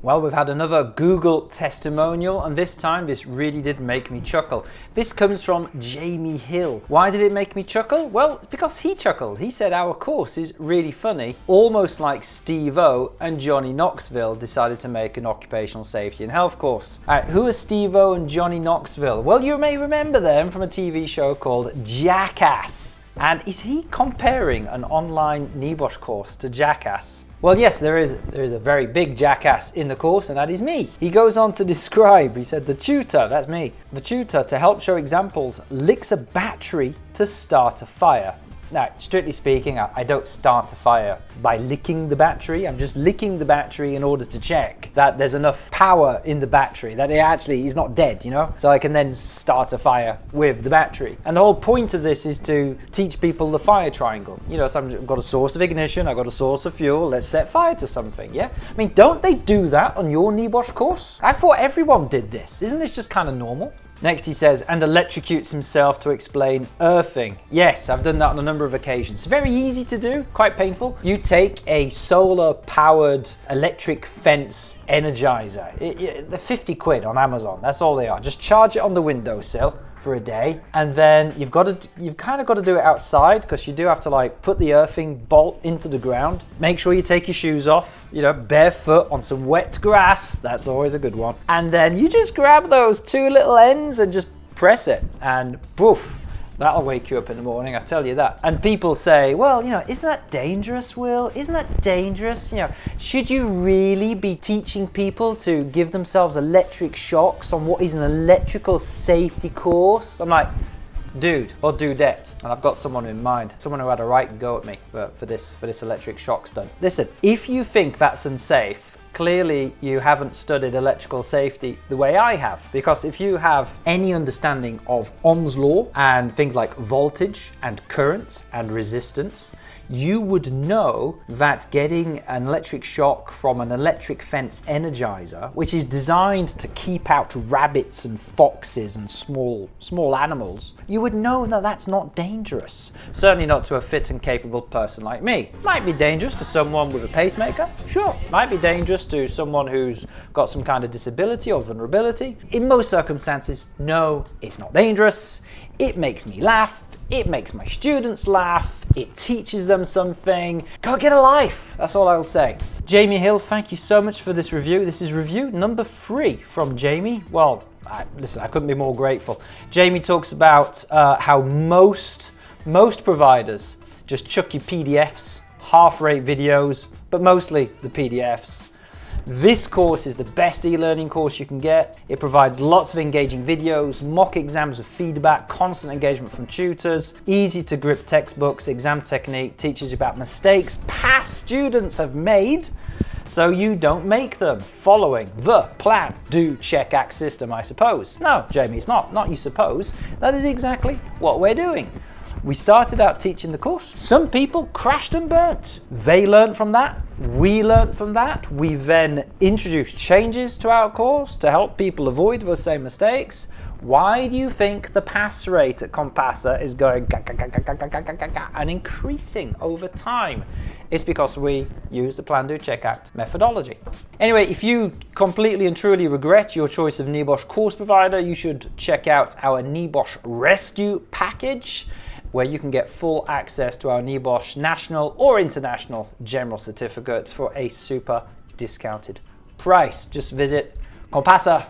Well, we've had another Google testimonial, and this time this really did make me chuckle. This comes from Jamie Hill. Why did it make me chuckle? Well, it's because he chuckled. He said our course is really funny, almost like Steve-O and Johnny Knoxville decided to make an occupational safety and health course. All right, who are Steve-O and Johnny Knoxville? Well, you may remember them from a TV show called Jackass. And is he comparing an online NEBOSH course to Jackass? Well, yes, there is a very big jackass in the course, and that is me. He goes on to describe, he said, the tutor, that's me, the tutor, to help show examples, licks a battery to start a fire. Now, strictly speaking, I don't start a fire by licking the battery. I'm just licking the battery in order to check that there's enough power in the battery, that it actually is not dead, you know? So I can then start a fire with the battery. And the whole point of this is to teach people the fire triangle. You know, so I've got a source of ignition, I've got a source of fuel, let's set fire to something, yeah? I mean, don't they do that on your NEBOSH course? I thought everyone did this. Isn't this just kind of normal? Next he says, and electrocutes himself to explain earthing. Yes, I've done that on a number of occasions. Very easy to do, quite painful. You take a solar powered electric fence energizer. They're 50 quid on Amazon, that's all they are. Just charge it on the windowsill for a day, and then you've kind of got to do it outside, because you do have to like put the earthing bolt into the ground. Make sure you take your shoes off, you know, barefoot on some wet grass, that's always a good one. And then you just grab those two little ends and just press it, and poof, that'll wake you up in the morning, I tell you that. And people say, well, you know, isn't that dangerous, Will? Isn't that dangerous? You know, should you really be teaching people to give themselves electric shocks on what is an electrical safety course? I'm like, dude or dudette, and I've got someone in mind, someone who had a right go at me for this electric shock stunt. Listen, if you think that's unsafe, clearly you haven't studied electrical safety the way I have, because if you have any understanding of Ohm's law and things like voltage and current and resistance, you would know that getting an electric shock from an electric fence energizer, which is designed to keep out rabbits and foxes and small animals, you would know that that's not dangerous. Certainly not to a fit and capable person like me. Might be dangerous to someone with a pacemaker, sure. Might be dangerous to someone who's got some kind of disability or vulnerability. In most circumstances, no, it's not dangerous. It makes me laugh. It makes my students laugh. It teaches them something. Go get a life. That's all I'll say. Jamie Hill, thank you so much for this review. This is review number 3 from Jamie. Well, listen, I couldn't be more grateful. Jamie talks about how most providers just chuck you PDFs, half-rate videos, but mostly the PDFs. This course is the best e-learning course you can get. It provides lots of engaging videos, mock exams with feedback, constant engagement from tutors, easy to grip textbooks, exam technique, teaches you about mistakes past students have made so you don't make them, following the plan, do, check, act system, I suppose. No, Jamie, it's not you suppose. That is exactly what we're doing. We started out teaching the course. Some people crashed and burnt. They learned from that. We learned from that. We then introduced changes to our course to help people avoid those same mistakes. Why do you think the pass rate at Compassa is going and increasing over time? It's because we use the plan, do, check, act methodology. Anyway, if you completely and truly regret your choice of NEBOSH course provider, you should check out our NEBOSH Rescue package, where you can get full access to our NEBOSH National or International General Certificates for a super discounted price. Just visit compassa.co.uk.